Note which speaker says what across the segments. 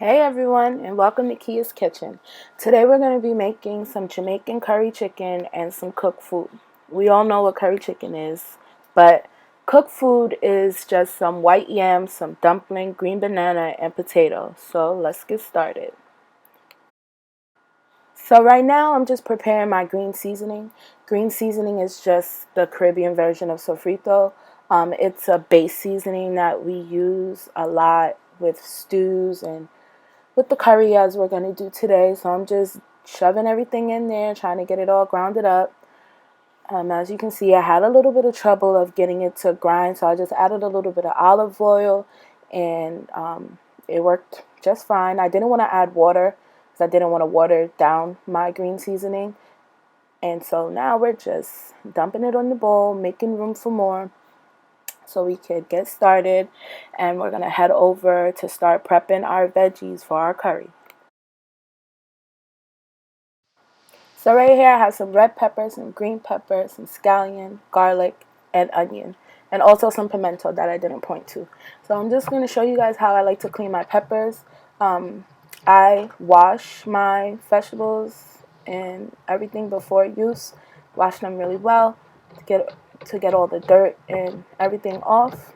Speaker 1: Hey everyone, and welcome to Kia's Kitchen. Today we're going to be making some Jamaican curry chicken and some cooked food. We all know what curry chicken is, but cooked food is just some white yam, some dumpling, green banana, and potato. So let's get started. So right now I'm just preparing my green seasoning. Green seasoning is just the Caribbean version of sofrito. It's a base seasoning that we use a lot with stews and with the curry as we're going to do today. So I'm just shoving everything in there, trying to get it all grounded up. As you can see, I had a little bit of trouble of getting it to grind, so I just added a little bit of olive oil, and it worked just fine. I didn't want to add water because I didn't want to water down my green seasoning. And so now we're just dumping it on the bowl, making room for more so we could get started, and we're going to head over to start prepping our veggies for our curry. So right here I have some red pepper, some green pepper, some scallion, garlic, and onion, and also some pimento that I didn't point to. So I'm just going to show you guys how I like to clean my peppers. I wash my vegetables and everything before use. Wash them really well to get all the dirt and everything off.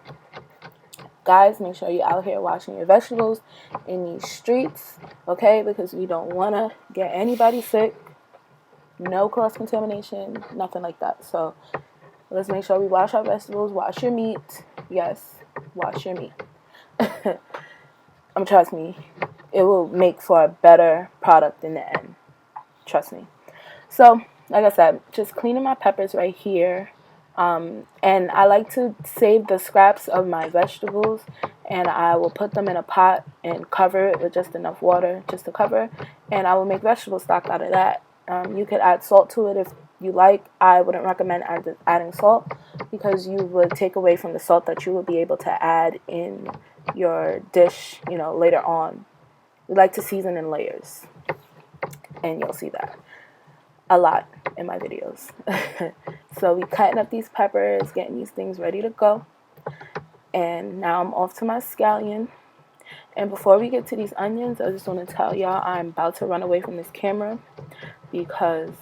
Speaker 1: Guys, make sure you're out here washing your vegetables in these streets, okay? Because we don't want to get anybody sick. No cross-contamination, nothing like that. So let's make sure we wash our vegetables, wash your meat. Yes, wash your meat. Trust me, it will make for a better product in the end. Trust me. So, like I said, just cleaning my peppers right here. And I like to save the scraps of my vegetables, and I will put them in a pot and cover it with just enough water just to cover, and I will make vegetable stock out of that. You could add salt to it if you like. I wouldn't recommend adding salt because you would take away from the salt that you would be able to add in your dish, later on. We like to season in layers, and you'll see that a lot in my videos. So we cutting up these peppers, getting these things ready to go. And now I'm off to my scallion. And before we get to these onions, I just want to tell y'all I'm about to run away from this camera because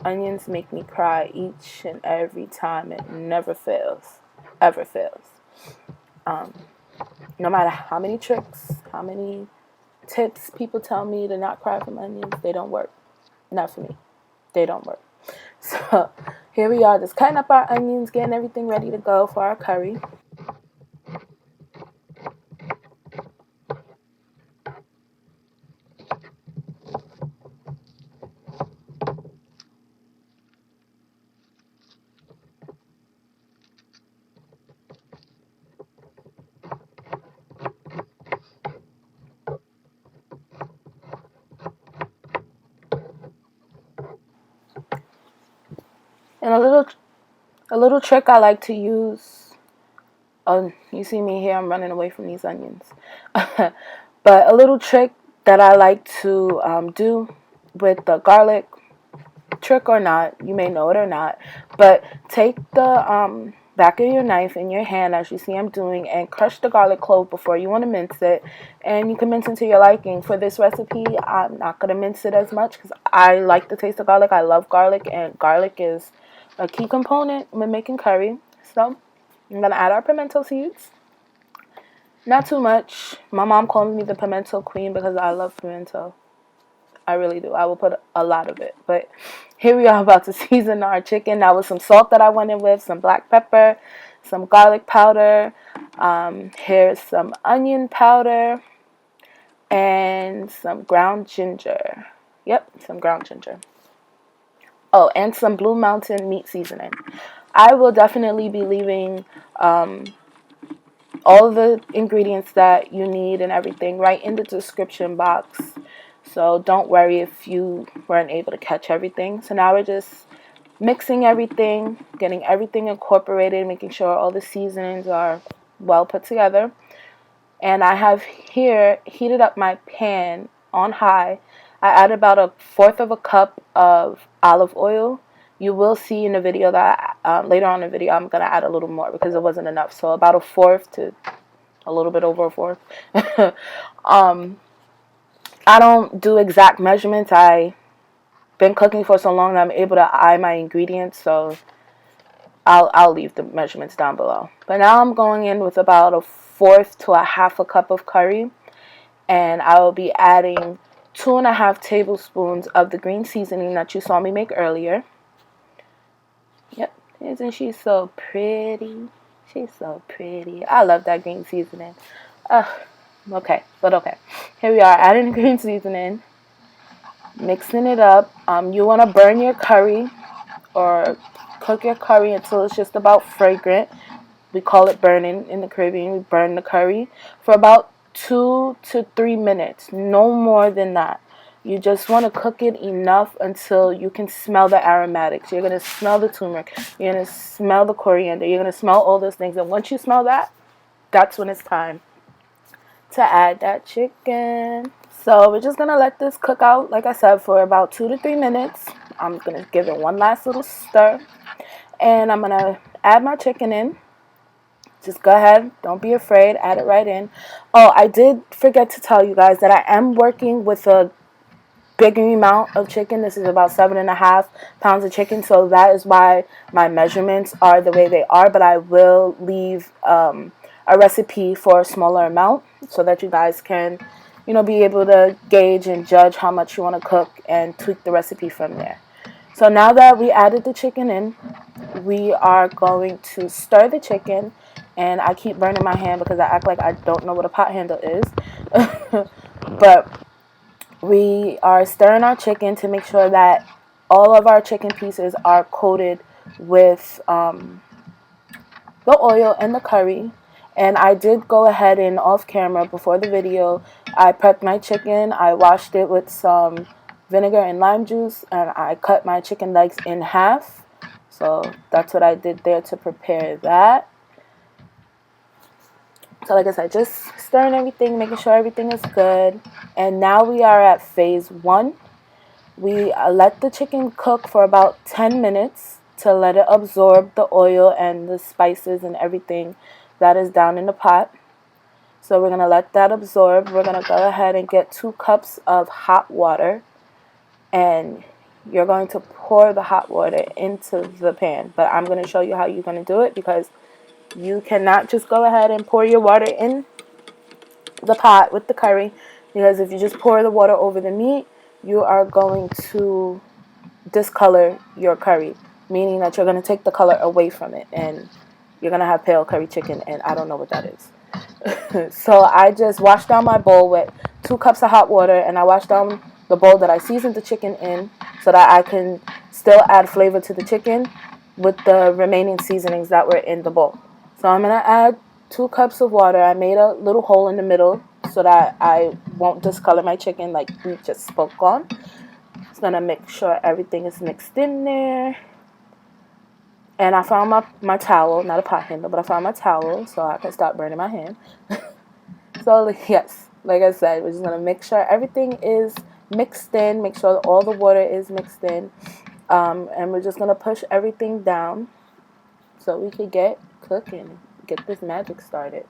Speaker 1: onions make me cry each and every time. It never fails. Ever fails. No matter how many tricks, how many tips people tell me to not cry from onions, they don't work. Not for me. They don't work. So here we are, just cutting up our onions, getting everything ready to go for our curry. And a little trick I like to use. Oh, you see me here, I'm running away from these onions. But a little trick that I like to do with the garlic, trick or not, you may know it or not, but take the back of your knife in your hand, as you see I'm doing, and crush the garlic clove before you want to mince it. And you can mince it to your liking. For this recipe, I'm not going to mince it as much because I like the taste of garlic. I love garlic, and garlic is a key component when making curry. So I'm going to add our pimento seeds. Not too much. My mom calls me the pimento queen because I love pimento. I really do. I will put a lot of it. But here we are about to season our chicken. Now with some salt that I went in with, some black pepper, some garlic powder. Here's some onion powder and some ground ginger. Yep, some ground ginger. Oh, and some Blue Mountain meat seasoning. I will definitely be leaving all the ingredients that you need and everything right in the description box. So don't worry if you weren't able to catch everything. So now we're just mixing everything, getting everything incorporated, making sure all the seasonings are well put together. And I have here heated up my pan on high. I add about 1/4 of a cup of olive oil. You will see in the video that later on in the video I'm going to add a little more because it wasn't enough. So about 1/4 to a little bit over 1/4. I don't do exact measurements. I've been cooking for so long that I'm able to eye my ingredients, so I'll leave the measurements down below. But now I'm going in with about a fourth to a half a cup of curry, and I will be adding 2.5 tablespoons of the green seasoning that you saw me make earlier. Yep, isn't she so pretty? She's so pretty. I love that green seasoning. Okay, but okay. Here we are, adding the green seasoning, mixing it up. You want to burn your curry or cook your curry until it's just about fragrant. We call it burning in the Caribbean. We burn the curry for about 2 to 3 minutes, no more than that. You just want to cook it enough until you can smell the aromatics. You're going to smell the turmeric. You're going to smell the coriander. You're going to smell all those things. And once you smell that, that's when it's time to add that chicken. So we're just going to let this cook out, like I said, for about 2 to 3 minutes. I'm going to give it one last little stir. And I'm going to add my chicken in. Just go ahead. Don't be afraid. Add it right in. Oh, I did forget to tell you guys that I am working with a bigger amount of chicken. This is about 7.5 pounds of chicken. So that is why my measurements are the way they are. But I will leave a recipe for a smaller amount so that you guys can, be able to gauge and judge how much you want to cook and tweak the recipe from there. So now that we added the chicken in, we are going to stir the chicken. And I keep burning my hand because I act like I don't know what a pot handle is. But we are stirring our chicken to make sure that all of our chicken pieces are coated with the oil and the curry. And I did go ahead and off camera before the video, I prepped my chicken. I washed it with some vinegar and lime juice, and I cut my chicken legs in half. So that's what I did there to prepare that. So like I said, just stirring everything, making sure everything is good. And now we are at phase 1. We let the chicken cook for about 10 minutes to let it absorb the oil and the spices and everything that is down in the pot. So we're going to let that absorb. We're going to go ahead and get 2 cups of hot water. And you're going to pour the hot water into the pan. But I'm going to show you how you're going to do it, because you cannot just go ahead and pour your water in the pot with the curry, because if you just pour the water over the meat, you are going to discolor your curry, meaning that you're going to take the color away from it, and you're going to have pale curry chicken, and I don't know what that is. So I just washed down my bowl with 2 cups of hot water, and I washed down the bowl that I seasoned the chicken in so that I can still add flavor to the chicken with the remaining seasonings that were in the bowl. So I'm going to add 2 cups of water. I made a little hole in the middle so that I won't discolor my chicken like we just spoke on. Just going to make sure everything is mixed in there. And I found my towel, not a pot handle, but I found my towel so I can stop burning my hand. So yes, like I said, we're just going to make sure everything is mixed in, make sure all the water is mixed in. And we're just going to push everything down so we can get cooking, get this magic started.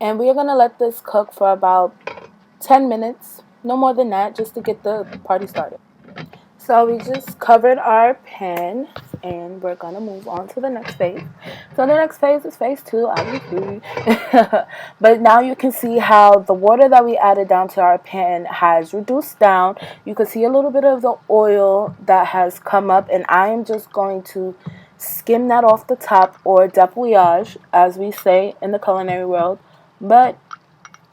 Speaker 1: And we are going to let this cook for about 10 minutes, no more than that, just to get the party started. So we just covered our pan, and we're going to move on to the next phase. So the next phase is phase 2, obviously. But now you can see how the water that we added down to our pan has reduced down. You can see a little bit of the oil that has come up, and I am just going to skim that off the top, or depouillage, as we say in the culinary world. But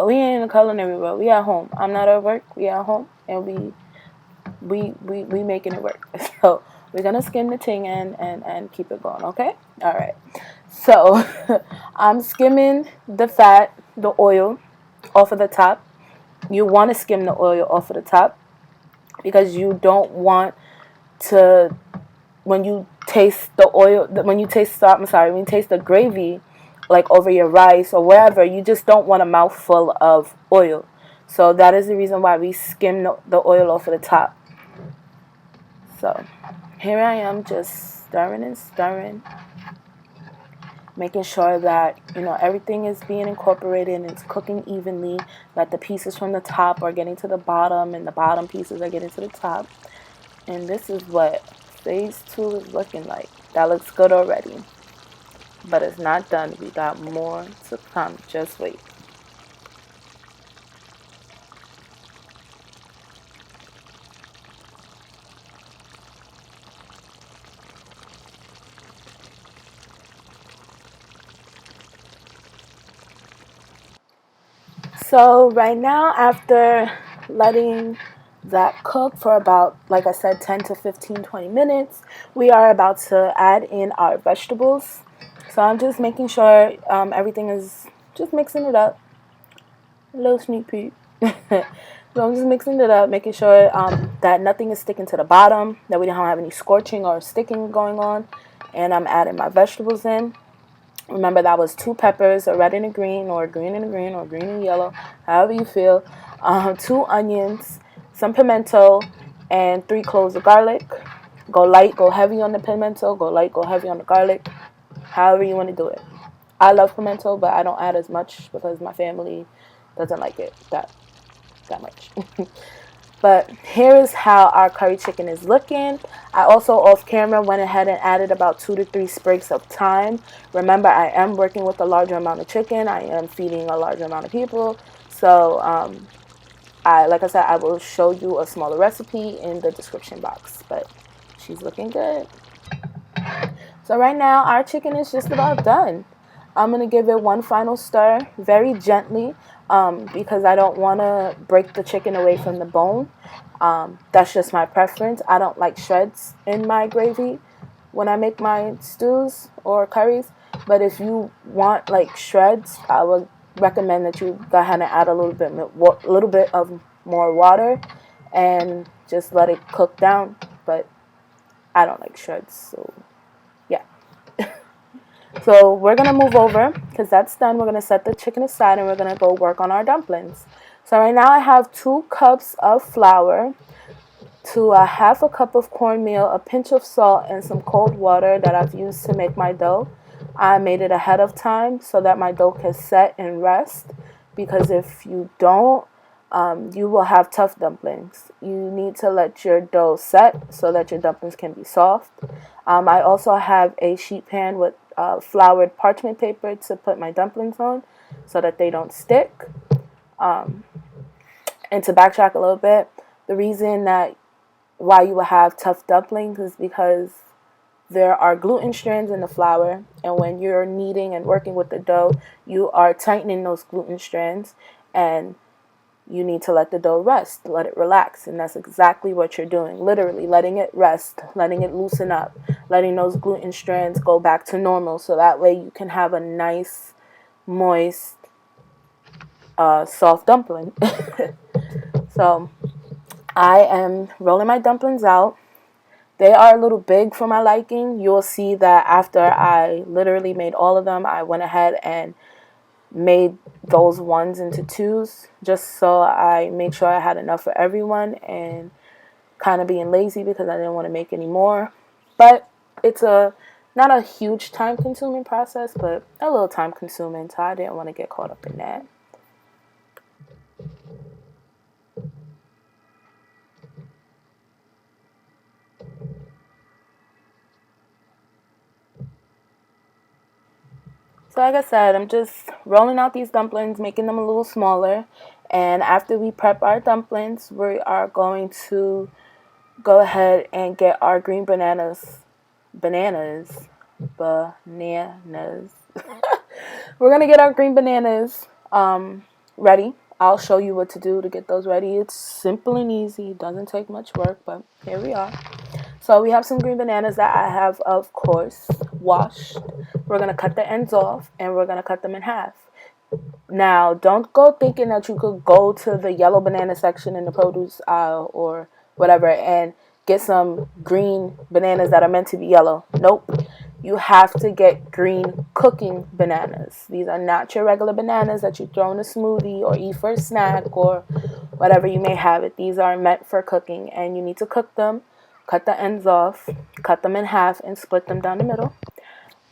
Speaker 1: we ain't in the culinary world. We at home. I'm not at work. We at home, and we making it work. So we're gonna skim the thing and keep it going. Okay. All right. So I'm skimming the fat, the oil off of the top. You want to skim the oil off of the top because you don't want to, when you taste the oil, when you taste the gravy, like over your rice or wherever, you just don't want a mouthful of oil. So that is the reason why we skim the oil off of the top. So here I am, just stirring and stirring. making sure that, everything is being incorporated and it's cooking evenly, that the pieces from the top are getting to the bottom and the bottom pieces are getting to the top. And this is what phase 2 is looking like. That looks good already. But it's not done. We got more to come. Just wait. So right now, after letting that cook for about, like I said, 10 to 15, 20 minutes, we are about to add in our vegetables. So I'm just making sure everything is, just mixing it up. A little sneak peek. So I'm just mixing it up, making sure that nothing is sticking to the bottom, that we don't have any scorching or sticking going on. And I'm adding my vegetables in. Remember, that was 2 peppers, a red and a green, or a green and a green, or green and yellow, however you feel. 2 onions, some pimento, and 3 cloves of garlic. Go light, go heavy on the pimento. Go light, go heavy on the garlic. However you want to do it. I love pimento, but I don't add as much because my family doesn't like it that much. But here is how our curry chicken is looking. I also off camera went ahead and added about 2 to 3 sprigs of thyme. Remember, I am working with a larger amount of chicken. I am feeding a larger amount of people. So, like I said, I will show you a smaller recipe in the description box. But she's looking good. So right now, our chicken is just about done. I'm going to give it one final stir very gently because I don't want to break the chicken away from the bone. That's just my preference. I don't like shreds in my gravy when I make my stews or curries. But if you want like shreds, I would recommend that you go ahead and add a little bit of more water and just let it cook down. But I don't like shreds, so yeah. So we're going to move over because that's done. We're going to set the chicken aside and we're going to go work on our dumplings. So right now I have 2 cups of flour, to a half a cup of cornmeal, a pinch of salt, and some cold water that I've used to make my dough. I made it ahead of time so that my dough can set and rest, because if you don't, you will have tough dumplings. You need to let your dough set so that your dumplings can be soft. I also have a sheet pan with floured parchment paper to put my dumplings on so that they don't stick. And to backtrack a little bit, the reason that why you will have tough dumplings is because there are gluten strands in the flour, and when you're kneading and working with the dough, you are tightening those gluten strands, and you need to let the dough rest, let it relax, and that's exactly what you're doing. Literally letting it rest, letting it loosen up, letting those gluten strands go back to normal, so that way you can have a nice, moist, soft dumpling. So I am rolling my dumplings out. They are a little big for my liking. You'll see that after I literally made all of them, I went ahead and made those ones into 2s just so I made sure I had enough for everyone, and kind of being lazy because I didn't want to make any more. But it's not a huge time consuming process, but a little time consuming, so I didn't want to get caught up in that. So like I said, I'm just rolling out these dumplings, making them a little smaller. And after we prep our dumplings, we are going to go ahead and get our green bananas. Bananas. We're going to get our green bananas ready. I'll show you what to do to get those ready. It's simple and easy. It doesn't take much work, but here we are. So we have some green bananas that I have, of course, washed. We're going to cut the ends off, and we're going to cut them in half. Now, don't go thinking that you could go to the yellow banana section in the produce aisle or whatever and get some green bananas that are meant to be yellow. Nope. You have to get green cooking bananas. These are not your regular bananas that you throw in a smoothie or eat for a snack or whatever you may have it. These are meant for cooking, and you need to cook them. Cut the ends off, cut them in half, and split them down the middle.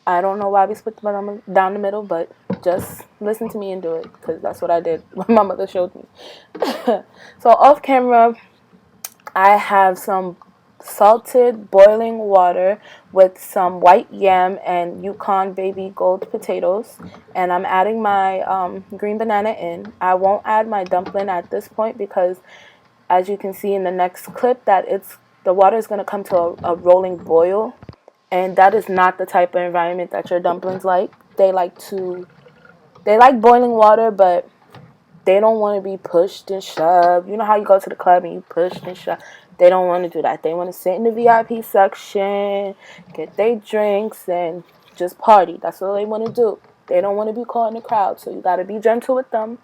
Speaker 1: I don't know why we split them down the middle, but just listen to me and do it, because that's what I did when my mother showed me. So off camera, I have some salted boiling water with some white yam and Yukon baby gold potatoes, and I'm adding my green banana in. I won't add my dumpling at this point because, as you can see in the next clip, that the water is going to come to a rolling boil, and that is not the type of environment that your dumplings like. They like boiling water, but they don't want to be pushed and shoved. You know how you go to the club and you push and shove? They don't want to do that. They want to sit in the VIP section, get their drinks, and just party. That's what they want to do. They don't want to be caught in the crowd. So you got to be gentle with them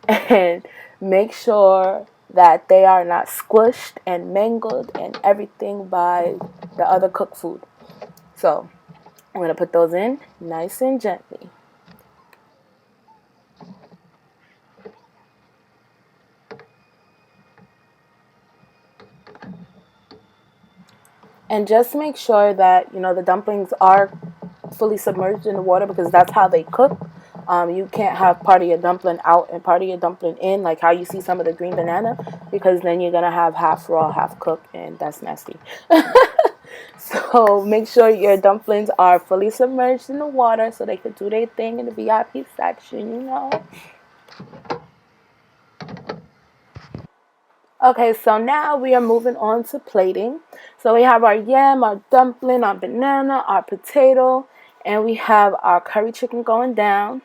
Speaker 1: and make sure that they are not squished and mangled and everything by the other cooked food. So I'm going to put those in nice and gently. And just make sure that, the dumplings are fully submerged in the water, because that's how they cook. You can't have part of your dumpling out and part of your dumpling in, like how you see some of the green banana, because then you're going to have half raw, half cooked, and that's nasty. So make sure your dumplings are fully submerged in the water so they can do their thing in the VIP section. Okay, so now we are moving on to plating. So we have our yam, our dumpling, our banana, our potato, and we have our curry chicken going down.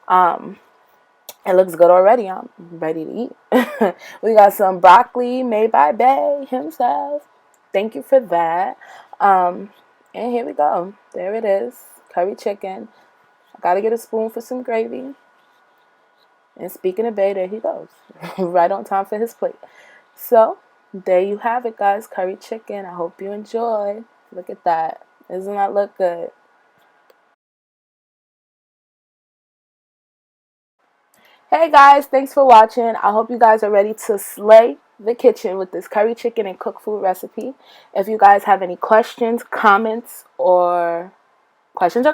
Speaker 1: It looks good already. I'm ready to eat. We got some broccoli made by Bay himself. Thank you for that. And here we go. There it is. Curry chicken. I gotta get a spoon for some gravy. And speaking of Bay, there he goes. Right on time for his plate. So, there you have it, guys. Curry chicken. I hope you enjoy. Look at that. Doesn't that look good? Hey guys, thanks for watching. I hope you guys are ready to slay the kitchen with this curry chicken and cooked food recipe. If you guys have any questions or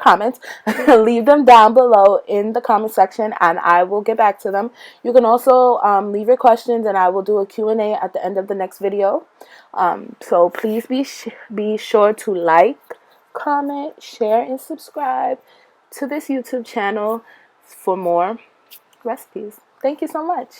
Speaker 1: comments, leave them down below in the comment section and I will get back to them. You can also leave your questions and I will do a Q&A at the end of the next video. So please be sure to like, comment, share, and subscribe to this YouTube channel for more recipes. Thank you so much.